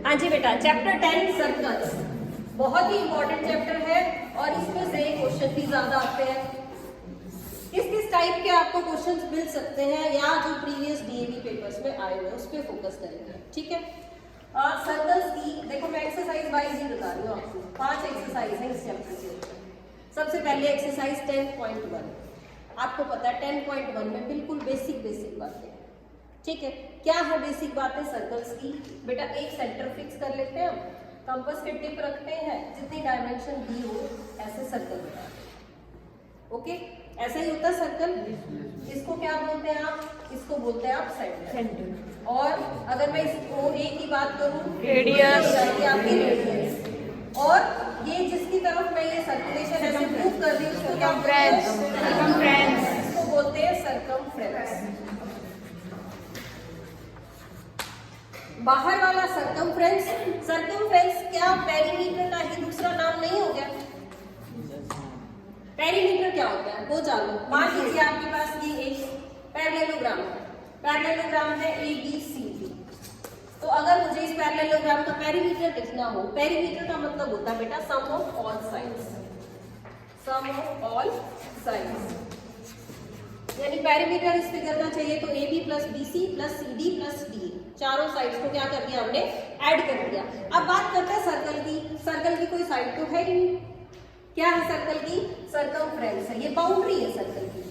हाँ जी बेटा, chapter 10 circles बहुत ही इंपॉर्टेंट चैप्टर है और इसमें से क्वेश्चन भी ज्यादा आते हैं। किस किस टाइप के आपको क्वेश्चंस मिल सकते हैं या जो प्रीवियस डीएवी पेपर्स में आए हुए उस पर फोकस करेंगे, ठीक है। सर्कल्स की देखो मैं एक्सरसाइज वाइज ही बता रही हूँ आपको। 5 एक्सरसाइज है इस चैप्टर के। सबसे पहले एक्सरसाइज 10.1। आपको पता है 10.1 में बिल्कुल बेसिक बातें, ठीक है। क्या है बेसिक बातें सर्कल्स की? बेटा एक सेंटर फिक्स कर लेते हैं, हम कंपास के टिप रखते हैं, जितनी डायमेंशन दी हो ऐसे सर्कल बनाते हैं। ओके, ऐसा ही होता है सर्कल। इसको क्या बोलते हैं आप? इसको बोलते हैं आप सेंटर। और अगर मैं इसको एक ही बात करूं, रेडियस, आपकी रेडियस। और ये जिसकी तरफ मैं ये सर्कुलेशन ऐसे मूव कर रही हूँ उसको क्या बोलते हैं? सर्कमफ्रेंस। इसको बोलते हैं सर्कमफ्रेंस। बाहर वाला सर्कमफ्रेंस। सर्कमफ्रेंस क्या पेरीमीटर का ही दूसरा नाम नहीं हो गया? पेरीमीटर क्या होता है वो जानो। मान लीजिए आपके पास ये एक पैरेललोग्राम है। पैरेललोग्राम है ABCD। तो अगर मुझे इस पैरेललोग्राम का पेरीमीटर लिखना हो, पेरीमीटर का मतलब होता है बेटा sum of all sides. Sum of all sides यानी पेरीमीटर इस फिगर का चाहिए तो AB plus BC plus CD plus D, चारों साइड्स को क्या कर दिया हमने? ऐड कर दिया। अब बात करते हैं सर्कल की। सर्कल की कोई साइड तो है ही नहीं। क्या है सर्कल की? सर्कमफ्रेंस है, ये बाउंड्री है सर्कल की।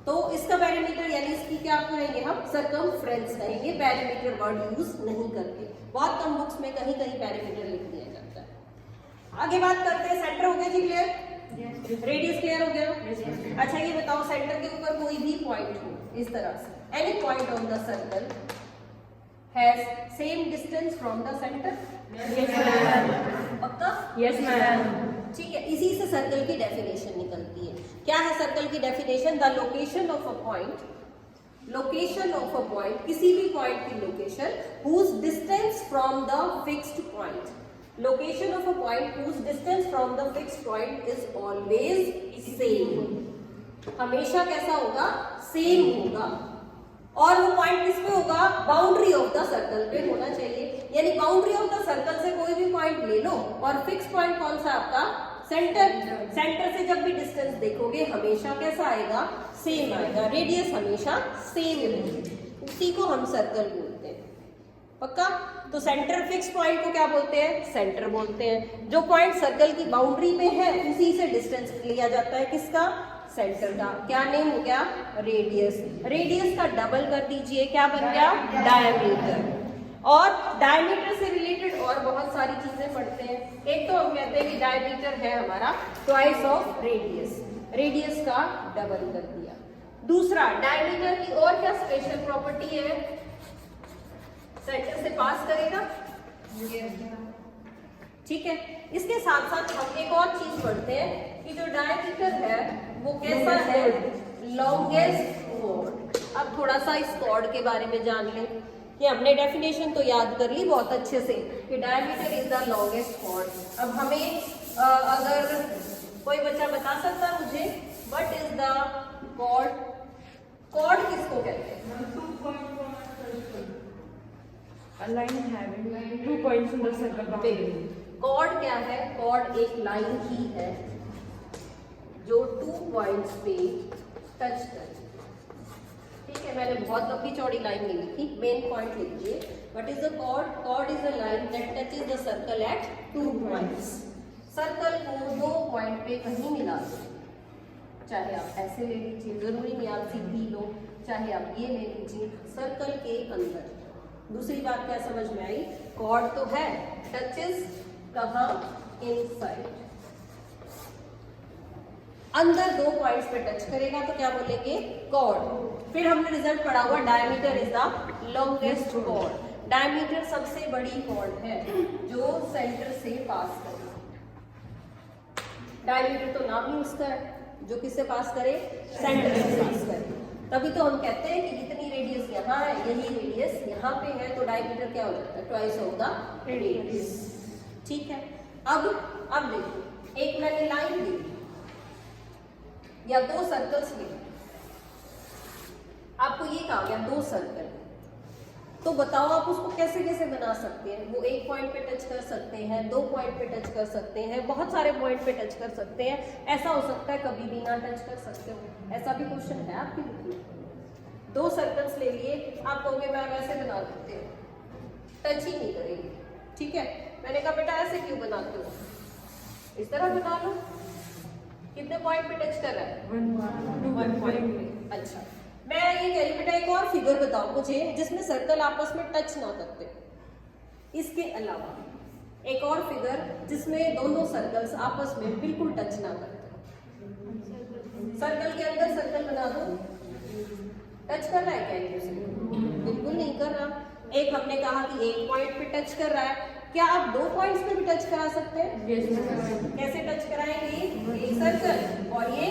तो इसका पेरीमीटर यानी इसकी क्या कहेंगे हम? सर्कमफ्रेंस कहेंगे। पेरीमीटर वर्ड यूज नहीं करते, बहुत कम बुक्स में कहीं कहीं पेरीमीटर लिख दिया जाता है। आगे बात करते हैं, सेंटर हो गया जी क्लियर? रेडियस क्लियर हो गया? अच्छा ये बताओ, सेंटर के ऊपर कोई भी पॉइंट हो इस तरह से, any point on the circle has same distance from the centre? Yes ma'am. पक्का? Yes ma'am. ठीक है, इसी से सर्कल की डेफिनेशन निकलती है। क्या है सर्कल की definition? The location of a point, location of a point, किसी भी पॉइंट की location whose distance from the fixed point. Location of a point whose distance from the fixed point is always same. हमेशा कैसा होगा? Same होगा। और वो point किस पे होगा? बाउंड्री ऑफ द सर्कल पे होना चाहिए। यानी बाउंड्री ऑफ द सर्कल से कोई भी पॉइंट ले लो और फिक्स पॉइंट कौन सा आपका? सेंटर। सेंटर से जब भी डिस्टेंस देखोगे हमेशा कैसा आएगा? सेम आएगा। रेडियस हमेशा सेम रहेगी, उसी को हम सर्कल बोलते हैं। पक्का? तो सेंटर फिक्स पॉइंट को क्या बोलते हैं? सेंटर बोलते हैं। जो पॉइंट सर्कल की बाउंड्री में है उसी से डिस्टेंस लिया जाता है। किसका? सेंटर का। क्या नेम हो गया? रेडियस। रेडियस का डबल कर दीजिए, क्या बन गया? डायमीटर। और डायमीटर से रिलेटेड और बहुत सारी चीजें पढ़ते हैं। एक तो हम कहते हैं कि डायमीटर है हमारा ट्वाइस ऑफ रेडियस, रेडियस का डबल कर दिया। दूसरा, डायमीटर की और क्या स्पेशल प्रॉपर्टी है? सेंटर से पास करेगा, ठीक है। इसके साथ साथ हम एक और चीज पढ़ते हैं कि जो डायमीटर है वो कैसा है? Longest chord. अब थोड़ा सा इस कॉर्ड के बारे में जान लें कि हमने डेफिनेशन तो याद कर ली बहुत अच्छे से कि diameter is the longest chord. अब हमें अगर कोई बच्चा बता सकता है मुझे what is the chord? Chord किसको कहते हैं? A line having 2 points in the circle boundary. Chord क्या है? कॉर्ड एक लाइन ही है जो 2 पॉइंट्स पे टच करे। ठीक है, मैंने बहुत लंबी चौड़ी लाइन नहीं लिखी, मेन पॉइंट लिखिए। What is the chord? Chord is a line that touches the circle at 2 points. Circle को 2 पॉइंट पे कहीं मिला दो, चाहे आप ऐसे ले लीजिए, जरूरी नहीं आप सीधी लो, चाहे आप ये ले लीजिए, सर्कल के अंदर। दूसरी बात क्या समझ में आई? कॉर्ड तो है, टचेस कहाँ? इनसाइड। अंदर 2 पॉइंट्स पे टच करेगा तो क्या बोलेंगे? कॉर्ड। फिर हमने रिजल्ट पढ़ा हुआ diameter is the longest cord. Diameter सबसे बड़ी कॉर्ड है जो सेंटर से पास करे। डायमीटर तो नाम ही उसका है, जो किससे पास करे? सेंटर से पास करे। तभी तो हम कहते हैं कि जितनी रेडियस यहाँ है यही रेडियस यहाँ पे है, तो डायमीटर क्या हो जाता है? Twice of the radius. ठीक है। अब देखिए, एक मैंने लाइन ली या 2 सर्कल्स लिए, आपको ये कहा गया 2 सर्कल, तो बताओ आप उसको कैसे कैसे बना सकते हैं। वो एक पॉइंट पे टच कर सकते हैं, 2 पॉइंट पे टच कर सकते हैं, बहुत सारे पॉइंट पे टच कर सकते हैं। ऐसा हो सकता है कभी भी ना टच कर सकते हो, ऐसा भी क्वेश्चन है आपकी बुक में। 2 सर्कल्स ले लिए, आप कहोगे मैम ऐसे बना देते हो, टच ही नहीं करेंगे, ठीक है। मैंने कहा बेटा ऐसे क्यों बनाते हो, इस तरह बना लो। कितने पॉइंट पे टच कर रहा है, 1 पॉइंट पे। अच्छा, मैं ये कह रही बेटा एक और फिगर बताओ मुझे जिसमें सर्कल आपस में टच ना करते। इसके अलावा एक और फिगर जिसमें दोनों सर्कल्स आपस में बिल्कुल टच ना करते। सर्कल के अंदर सर्कल बना दो, टच कर रहा है क्या एक दूसरे? बिल्कुल नहीं कर रहा। एक हमने कहा कि एक पॉइंट पे टच कर रहा है, क्या आप 2 पॉइंट्स पे भी टच करा सकते हैं? कैसे टच कराएंगे? एक सर्कल और ये,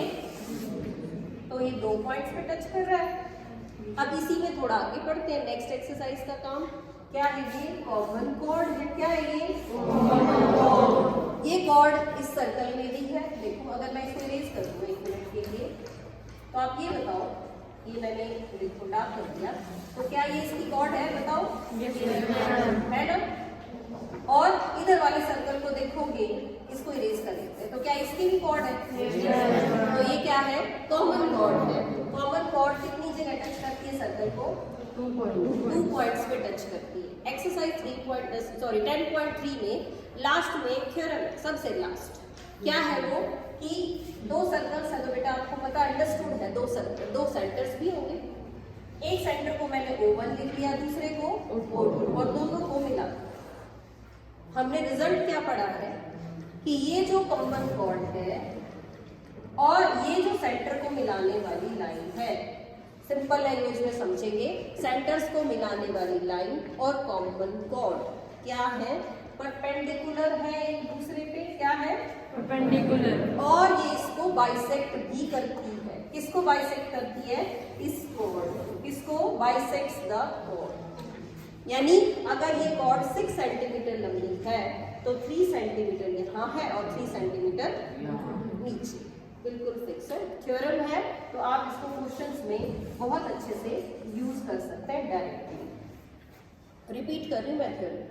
तो ये 2 पॉइंट्स पे टच कर रहा है। अब इसी में थोड़ा आगे बढ़ते हैं, नेक्स्ट एक्सरसाइज का काम क्या है? ये कॉमन कॉर्ड है। क्या है ये कॉर्ड इस सर्कल में भी है। देखो अगर मैं इसको इरेज कर दूं 1 मिनट के लिए, तो आप ये बताओ, ये मैंने देखो डार्क कर दिया, तो क्या ये इसकी कॉर्ड है? बताओ, है ना। और इधर वाले सर्कल को देखोगे, इसको इरेज कर देते हैं, तो क्या इसकी भी कॉर्ड है? तो ये क्या है? कॉमन कॉर्ड है। कॉमन कॉर्ड कितनी जगह टच करती है सर्कल को? 2 पॉइंट्स पे टच करती है। एक्सरसाइज 10.3 में लास्ट में एक थ्योरम है, सबसे लास्ट। क्या है वो? कि 2 सर्कल्स है, तो बेटा आपको पता अंडरस्टूड है 2 सर्कल, 2 सेंटर्स भी होंगे। एक सेंटर को मैंने O1 लिख लिया, दूसरे को O2, और दोनों को मिला। हमने रिजल्ट क्या पढ़ा है कि ये जो कॉमन कॉर्ड है और ये जो सेंटर को मिलाने वाली लाइन है, सिंपल लैंग्वेज में समझेंगे, सेंटर्स को मिलाने वाली लाइन और कॉमन कॉर्ड क्या है? परपेंडिकुलर है एक दूसरे पे। क्या है? परपेंडिकुलर। और ये इसको बाइसेक्ट भी करती है। किसको बाइसेक्ट करती है? इस कॉर्ड। किसको? Bisects the chord. यानी अगर ये कॉर्ड 6 सेंटीमीटर लंबी है तो 3 सेंटीमीटर यहाँ है और 3 सेंटीमीटर नीचे। बिल्कुल फिक्स है, थ्योरम है, तो आप इसको क्वेश्चंस में बहुत अच्छे से यूज कर सकते हैं डायरेक्टली। रिपीट कर रही हूँ मैं थ्योरम।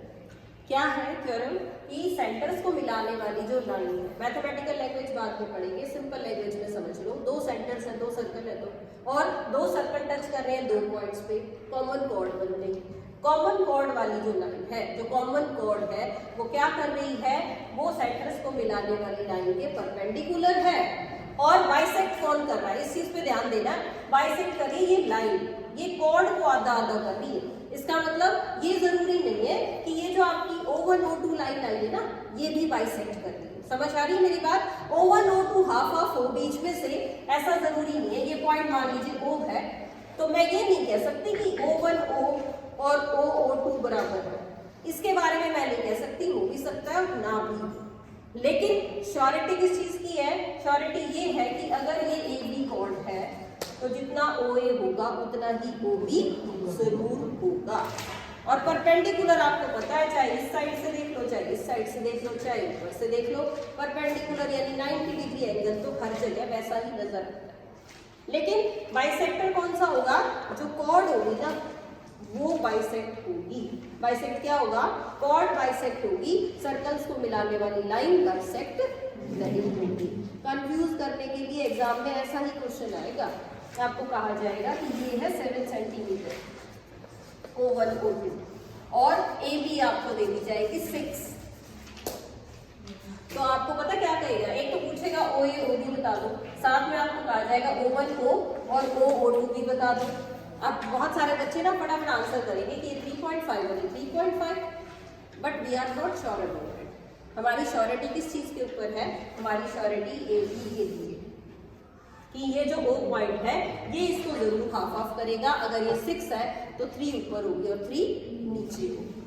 क्या है थ्योरम? कि सेंटर्स को मिलाने वाली जो लाइन है, मैथमेटिकल लैंग्वेज बाद में पढ़ेंगे, सिंपल लैंग्वेज में समझ लो। 2 सेंटर्स हैं, 2 सर्कल है, तो और 2 सर्कल टच कर रहे हैं 2 पॉइंट्स पे, कॉमन कॉर्ड बन रही। कॉमन कॉर्ड वाली जो लाइन है, जो कॉमन कॉर्ड है, वो क्या कर रही है? वो सेंटर्स को मिलाने वाली लाइन के परपेंडिकुलर है और बाइसेक्ट कौन कर रहा है? इस चीज पे ध्यान देना। बाइसेक्ट कर रही है ये लाइन, ये कॉर्ड को आधा आधा कर रही है। इसका मतलब ये जरूरी नहीं है कि ये जो आपकी O1 O2 लाइन आई है ना, ये भी बाइसेक्ट करती है। समझ आ रही है मेरी बात? O1 O2 हाफ हाफ हो बीच में से, ऐसा जरूरी नहीं है। ये पॉइंट मान लीजिए O है, तो मैं ये नहीं कह सकती कि O1 O और O2 बराबर है। इसके बारे में मैं नहीं कह सकती, हो भी सकता है और ना भी। लेकिन श्योरिटी किस चीज की है? श्योरिटी ये है कि अगर ये AB कॉर्ड है तो जितना OA होगा उतना ही OB जरूर होगा। और परपेंडिकुलर आपको पता है, चाहे इस साइड से देख लो, चाहे इस साइड से देख लो, चाहे ऊपर से देख लो, परपेंडिकुलर यानी 90 डिग्री एंगल तो हर जगह वैसा ही नजर आता है। लेकिन बाइसेक्टर कौन सा होगा? जो कॉर्ड होगी ना, वो बाइसेक्ट होगी। बाइसेक्ट क्या होगा? कॉर्ड बाइसेक्ट होगी, सर्कल्स को मिलाने वाली लाइन बाइसेक्ट नहीं होगी। कंफ्यूज करने के लिए एग्जाम में ऐसा ही क्वेश्चन आएगा, आपको कहा जाएगा कि ये है 7 सेंटीमीटर O1 O2 और AB आपको दे दी जाएगी 6। तो आपको पता क्या कहेगा? एक तो पूछेगा OA OB बता दो, साथ में आपको कहा जाएगा O1 O और O2 भी बता दो। अब बहुत सारे बच्चे ना फटाफट आंसर करेंगे कि 3.5 और 3.5, but we are not sure about it. हमारी श्योरिटी किस चीज के ऊपर है? हमारी श्योरिटी AB के लिए कि ये जो O पॉइंट है ये इसको जरूर हाफ हाफ करेगा। अगर ये 6 है तो 3 ऊपर होगी और 3 नीचे होगी।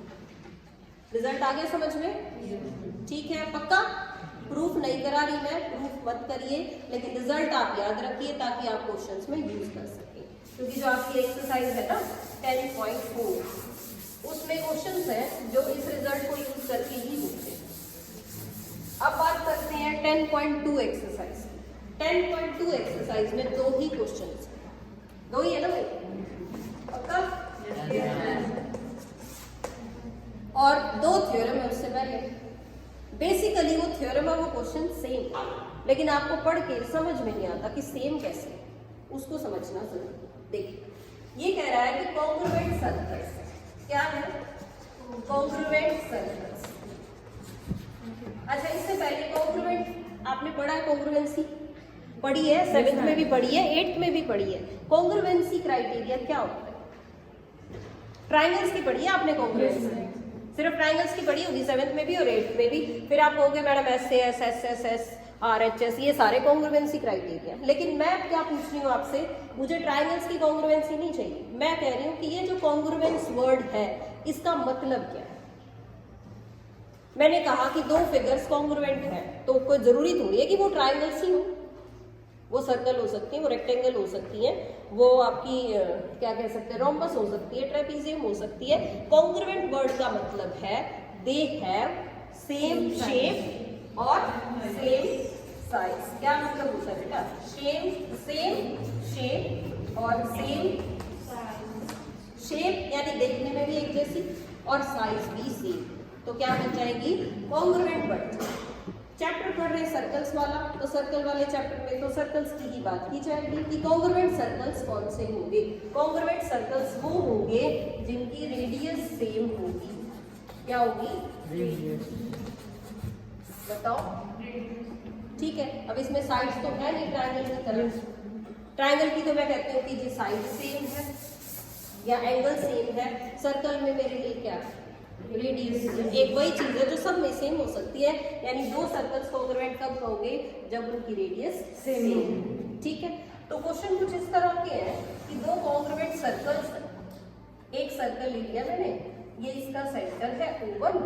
रिजल्ट आ गया समझ में? ठीक है, पक्का? प्रूफ नहीं करा रही मैं, प्रूफ मत करिए, लेकिन रिजल्ट आप याद रखिए ताकि आप क्वेश्चंस में यूज कर सकें। क्योंकि जो आपकी एक्सरसाइज है ना 10.4, उसमें क्वेश्चंस हैं जो इस रिजल्ट को यूज करके ही पूछे। अब बात करते हैं 10.2 एक्सरसाइज। 10.2 एक्सरसाइज में 2 ही क्वेश्चंस, 2 ही है ना भाई? पक्का? और 2 थ्योरम है उससे पहले। बेसिकली वो थ्योरम और वो क्वेश्चन सेम, लेकिन आपको पढ़ के समझ में नहीं आता कि सेम कैसे, उसको समझना जरूरी। देखिए ये कह रहा है कि कॉन्ग्रुएंट सर्कल्स क्या है, कॉन्ग्रुएंट सर्कल्स। अच्छा इससे पहले कॉन्ग्रुएंट आपने पढ़ा है, कॉन्ग्रुएंसी पढ़ी है, 7th में भी पढ़ी है, 8th में भी पढ़ी है। कॉन्ग्रुएंसी क्राइटेरिया क्या होता है? ट्राइंगल्स की पढ़ी है आपने कॉन्ग्रुएंसी, सिर्फ ट्राइंगल्स की पढ़ी होगी 7th में भी और 8th में भी। फिर आप कहोगे madam S S S RHS ये सारे कॉन्ग्रुएंसी क्राइटेरिया, लेकिन मैं क्या पूछ रही हूँ आपसे, मुझे ट्राइंगल्स की कॉन्ग्रुएंसी नहीं चाहिए। मैं कह रही हूँ कि ये जो कॉन्ग्रुएंस वर्ड है इसका मतलब क्या है। मैंने कहा कि 2 फिगर्स कॉन्ग्रुएंट है, तो कोई जरूरी थोड़ी है कि वो ट्राइंगल्स ही हो, वो सर्कल हो सकती है, वो रेक्टेंगल हो सकती है, वो आपकी क्या कह सकते हैं रोम्बस हो सकती है, ट्रेपीजियम हो सकती है। कॉन्ग्रुएंट वर्ड का मतलब है दे हैव सेम शेप और सेम साइज। क्या मतलब होता है बेटा? सेम शेप और सेम शेप यानी देखने में भी एक जैसी और साइज भी सेम, तो क्या बन जाएगी? Congruent word. चैप्टर पढ़ रहे सर्कल्स वाला, तो सर्कल वाले चैप्टर में तो सर्कल्स की ही बात की जाएगी कि कॉन्ग्रुएंट सर्कल्स कौन से होंगे। कॉन्ग्रुएंट सर्कल्स वो होंगे जिनकी रेडियस सेम होगी। क्या होगी? बताओ। ठीक है, अब इसमें साइड्स तो है नहीं ट्रायंगल की तरह। ट्रायंगल की तो मैं कहती हूँ कि ये साइड सेम है या एंगल सेम है। सर्कल में मेरे लिए क्या है? रेडियस। एक वही चीज है जो सब में सेम हो सकती है, यानी 2 सर्कल्स कॉन्ग्रुएंट कब कहोगे? जब उनकी रेडियस सेम। ठीक है, तो क्वेश्चन कुछ इस तरह के हैं कि 2 कॉन्ग्रुएंट सर्कल्स, एक सर्कल ले लिया मैंने, ये इसका सेंटर है O1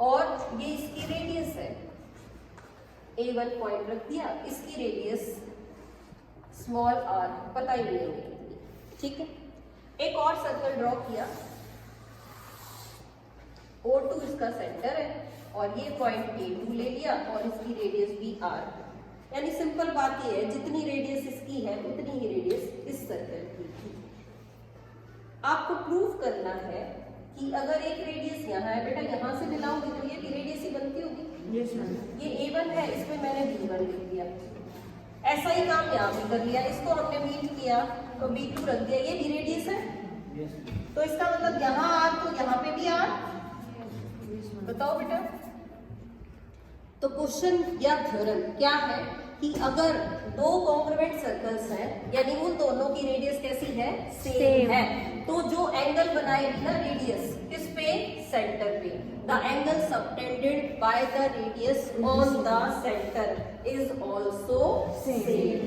और ये इसकी रेडियस है A1 पॉइंट रख दिया, इसकी रेडियस स्मॉल r, पता ही नहीं है कितनी। ठीक है, एक और सर्कल ड्रॉ किया, O2 इसका सेंटर है और ये पॉइंट A2 ले लिया और इसकी रेडियस भी r। यानी सिंपल बात ये है, जितनी रेडियस इसकी है उतनी ही रेडियस इस सर्कल की थी। आपको प्रूव करना है कि अगर एक रेडियस यहाँ है बेटा, यहाँ से मिलाओगे तो ये भी रेडियस ही बनती होगी। ये A1 है, इसमें मैंने B1 लिख दिया। ऐसा ही काम यहाँ भी कर लिया, इसको हमने मीट किया तो B2 रख दिया, ये भी रेडियस है। तो इसका मतलब यहाँ r तो यहाँ पे भी r। बताओ बेटा। तो क्वेश्चन या थ्योरम क्या है कि अगर 2 कॉन्ग्रुएंट सर्कल्स हैं, यानी उन दोनों की रेडियस कैसी है? सेम है, तो जो एंगल बनाएगी ना रेडियस, किस पे? सेंटर पे। The angle subtended by the radius on the centre is also same.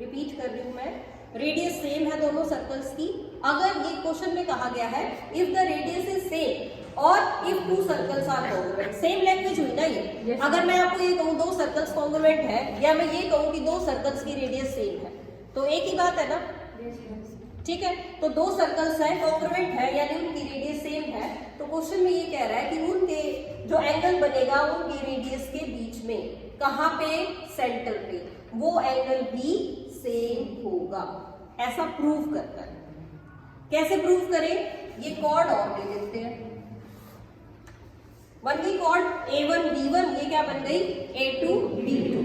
Repeat कर रही हूं मैं, रेडियस सेम है दोनों सर्कल्स की। अगर ये क्वेश्चन में कहा गया है if the radius is same और if 2 circles are congruent, same language हुई ना ये। अगर मैं आपको ये कहूँ 2 सर्कल्स कॉन्ग्रुएंट है, या मैं ये कहूँ कि 2 सर्कल्स की रेडियस सेम है, तो एक ही बात है ना। ठीक है, तो 2 सर्कल्स है कॉन्ग्रुएंट है यानी उनकी रेडियस सेम है, तो क्वेश्चन में ये कह रहा है कि उनके जो एंगल बनेगा उनकी रेडियस के बीच में, कहाँ पे? सेंटर पे, वो एंगल भी सेम होगा। ऐसा प्रूव करता है। कैसे प्रूव करें? ये कॉर्ड और ले लेते हैं। बन गई कॉर्ड A1 B1, ये क्या बन गई? A2 B2।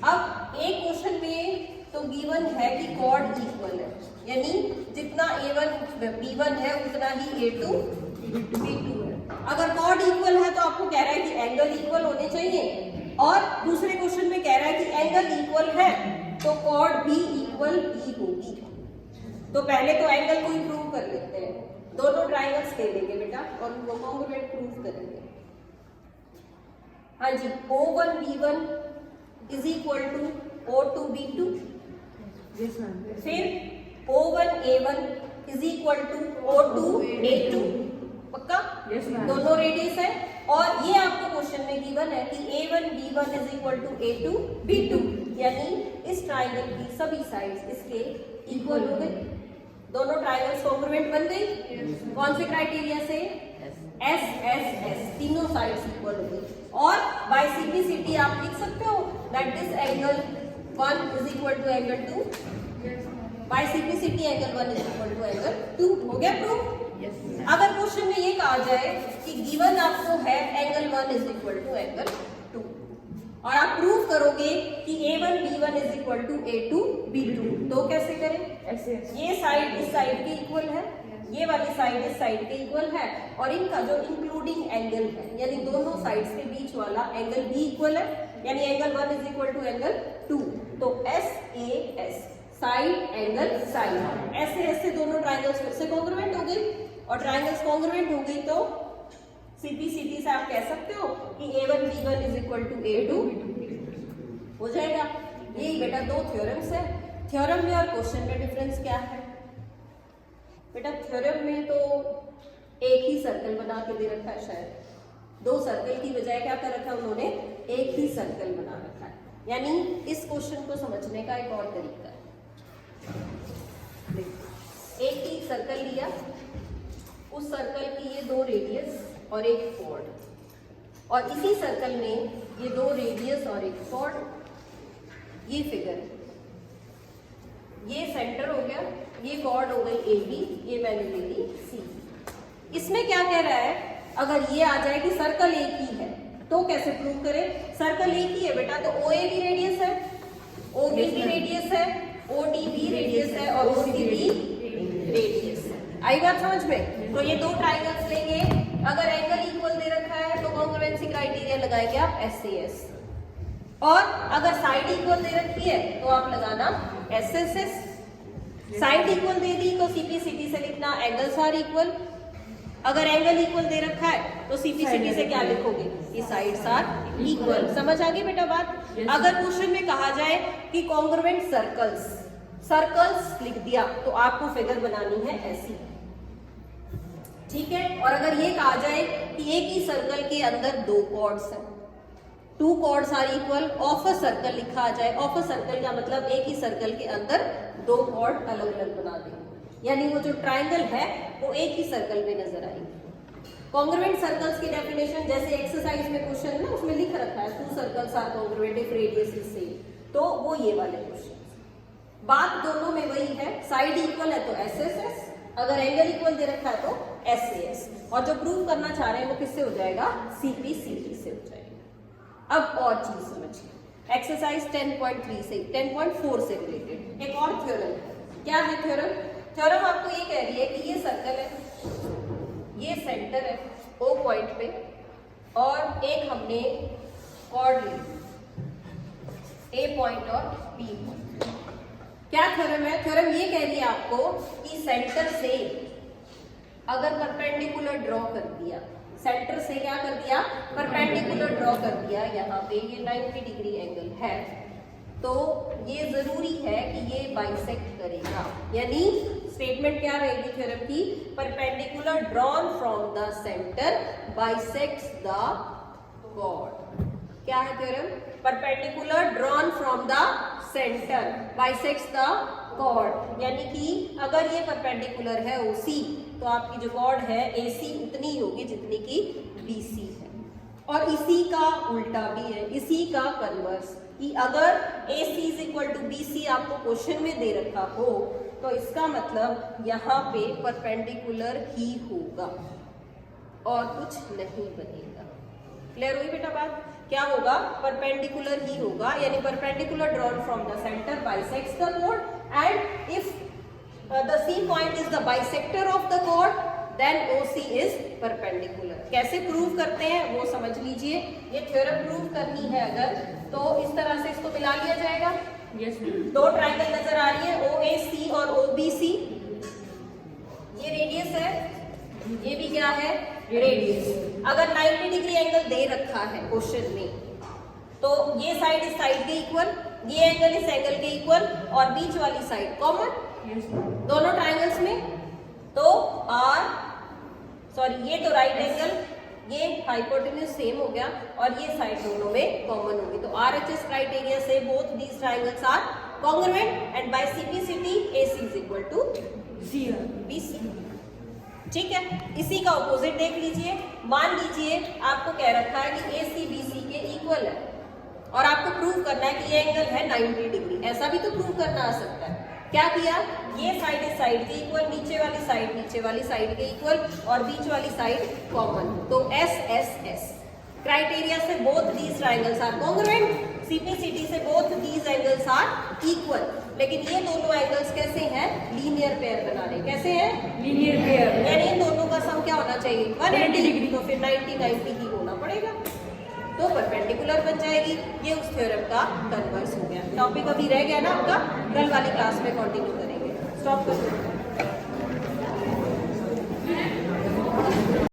अब एक क्वेश्चन में तो गिवन है कि कॉर्ड इक्वल है, यानी जितना A1 B1 है उतना ही A2 B2 है। अगर कॉर्ड इक्वल है तो आपको कह रहा है कि एंगल इक्वल होने चाहिए, और दूसरे क्वेश्चन में कह रहा है कि एंगल इक्वल है तो कॉर्ड भी इक्वल ही होगी। तो पहले तो एंगल को इंप्रूव कर लेते हैं, दोनों ट्राइंगल्स ले लेंगे बेटा और उनको कॉन्ग्रुएंट प्रूव करेंगे। हाँ जी, O1 B1 is equal to O2 B2। फिर O1 A1 is equal to O2 A2। पक्का? दोनों रेडियस है, और ये आपको क्वेश्चन में गिवन है कि A1 B1 is equal to A2 B2, यानी इस ट्राइंगल की सभी साइड्स इसके इक्वल हो गए। दोनों ट्राइंगल्स कॉन्ग्रुएंट बन गई। कौन से क्राइटेरिया से? S S S, तीनों साइड्स इक्वल हो गई। और बाय सिंप्लिसिटी आप लिख सकते हो that this angle 1 is equal to angle 2। By simplicity angle 1 is equal to angle 2 हो गया प्रूफ। Yes. अगर क्वेश्चन में ये कहा जाए कि गिवन आपको है angle 1 is equal to angle 2 और आप प्रूव करोगे कि A1 B1 is equal to A2 B2, तो कैसे करें? ऐसे ये साइड इस साइड के इक्वल है, ये वाली साइड इस साइड के इक्वल है और इनका जो इंक्लूडिंग एंगल है यानी दोनों साइड्स के बीच वाला एंगल भी इक्वल है, यानी angle 1 is equal to angle 2, तो SAS साइड एंगल साइड, ऐसे ऐसे दोनों ट्रायंगल्स फिर से कॉन्ग्रुएंट हो गई और ट्रायंगल्स कॉन्ग्रुएंट हो गई तो CP/CT से आप कह सकते हो कि A1 B1 is equal to A2 हो जाएगा। यही बेटा दो थ्योरम्स है। थ्योरम में और क्वेश्चन में डिफरेंस क्या है बेटा? थ्योरम में तो एक ही सर्कल बना के दे रखा है, शायद दो सर्कल की बजाय क्या कर रखा है उन्होंने? एक ही सर्कल बना रखा है। यानी इस क्वेश्चन को समझने का एक और तरीका है, एक ही सर्कल लिया, उस सर्कल की ये दो रेडियस और एक कॉर्ड, और इसी सर्कल में ये दो रेडियस और एक कॉर्ड, ये फिगर, ये सेंटर हो गया, ये कॉर्ड हो गई AB, ये मैंने ले ली C। इसमें क्या कह रहा है? अगर ये आ जाए कि सर्कल एक ही है तो कैसे प्रूव करें? सर्कल एक ही है बेटा, तो OA भी रेडियस है, OB भी रेडियस है, OD भी रेडियस है और OC भी रेडियस है। आई बात समझ में? तो ये दो ट्राइंगल्स लेंगे, अगर एंगल इक्वल दे रखा है तो कॉन्ग्रुएंसी क्राइटेरिया लगाएंगे आप SAS, और अगर साइड इक्वल दे रखी है तो आप लगाना SSS। साइड इक्वल दे दी तो CP/CT से लिखना एंगल्स आर इक्वल, अगर एंगल इक्वल दे रखा है तो CP/CT से क्या लिखोगे कि साइड्स आर इक्वल। समझ आ गई बेटा बात? अगर क्वेश्चन में कहा जाए कि कॉन्ग्रुएंट सर्कल्स, सर्कल्स लिख दिया तो आपको फिगर बनानी है ऐसी, ठीक है? और अगर ये कहा जाए कि एक ही सर्कल के अंदर दो कॉर्ड्स हैं, two chords are equal of a circle लिखा जाए, ऑफ अ सर्कल का मतलब एक ही सर्कल के अंदर दो कॉर्ड अलग अलग बना देंगे, यानी वो जो ट्राइंगल है वो एक ही सर्कल में नजर आएगी। कॉन्ग्रुएंट सर्कल्स की डेफिनेशन जैसे एक्सरसाइज में क्वेश्चन है ना, उसमें लिख रखा है two circles are congruent if radius is same, तो वो ये वाले क्वेश्चन। बात दोनों में वही है, साइड इक्वल है तो SSS, अगर एंगल इक्वल दे रखा है तो SAS, और जो प्रूव करना चाह रहे हैं वो किससे हो जाएगा? CP/CT से हो जाएगा। अब और चीज समझिए, एक्सरसाइज 10.3 से 10.4 से रिलेटेड एक और थ्योरम है। क्या है थ्योरम? थ्योरम आपको ये कह रही है कि ये सर्कल है, ये सेंटर है O पॉइंट पे, और एक हमने कॉर्ड ली A पॉइंट और B पॉइंट। क्या थ्योरम है? थ्योरम ये कह रही है आपको कि सेंटर से अगर परपेंडिकुलर ड्रॉ कर दिया, सेंटर से क्या कर दिया? परपेंडिकुलर ड्रॉ कर दिया, यहाँ पे ये 90 डिग्री एंगल है, तो ये जरूरी है कि ये बाइसेक्ट करेगा। यानी स्टेटमेंट क्या रहेगी थ्योरम की? Perpendicular drawn from the centre bisects the chord. क्या है theorem? Perpendicular drawn from the centre bisects the chord, यानी कि अगर ये परपेंडिकुलर है OC तो आपकी जो कॉर्ड है AC उतनी ही होगी जितनी की BC है, और इसी का उल्टा भी है, इसी का कन्वर्स, कि अगर AC is equal to BC आपको क्वेश्चन में दे रखा हो तो इसका मतलब यहाँ पे परपेंडिकुलर ही होगा और कुछ नहीं बनेगा। क्लियर हुई बेटा बात? क्या होगा? परपेंडिकुलर ही होगा, यानी perpendicular drawn from the centre bisects the chord, and if the C point is the bisector of the chord, then OC is perpendicular। कैसे प्रूव करते हैं वो समझ लीजिए। ये थ्योरम प्रूव करनी है अगर, तो इस तरह से इसको मिला लिया जाएगा। Yes, दो ट्राइंगल नजर आ रही है OAC और OBC, ये रेडियस है, ये भी क्या है? रेडियस। अगर 90 डिग्री एंगल दे रखा है क्वेश्चन में, तो ये साइड इस साइड के इक्वल, ये एंगल इस एंगल के इक्वल, और बीच वाली साइड कॉमन दोनों ट्राइंगल्स में, तो ये तो राइट एंगल, ये हाइपोटेन्यूज सेम हो गया, और ये साइड दोनों में कॉमन होगी, तो RHS क्राइटेरिया से both these triangles are congruent, and by CP/CT AC is equal to BC। ठीक है, इसी का ऑपोजिट देख लीजिए। मान लीजिए आपको कह रखा है कि AC BC के इक्वल है और आपको प्रूव करना है कि ये एंगल है 90 डिग्री, ऐसा भी तो प्रूव करना आ सकता है। क्या किया, ये साइड इस साइड के इक्वल, नीचे वाली साइड के इक्वल और बीच वाली साइड कॉमन, तो एस एस एस। क्राइटेरिया से both these triangles are congruent, CPCT से both these angles are equal. लेकिन ये दोनों एंगल्स कैसे हैं, लीनियर पेयर बना रहे, कैसे हैं, लीनियर पेयर, यानी इन दोनों का सम क्या होना चाहिए, 180 डिग्री, तो फिर 90 ही होना पड़ेगा, तो परपेंडिकुलर बन जाएगी। ये उस थ्योरम का कन्वर्स हो गया। टॉपिक अभी रह गया ना आपका, कल वाली क्लास में कंटिन्यू करेंगे। स्टॉप कर दो।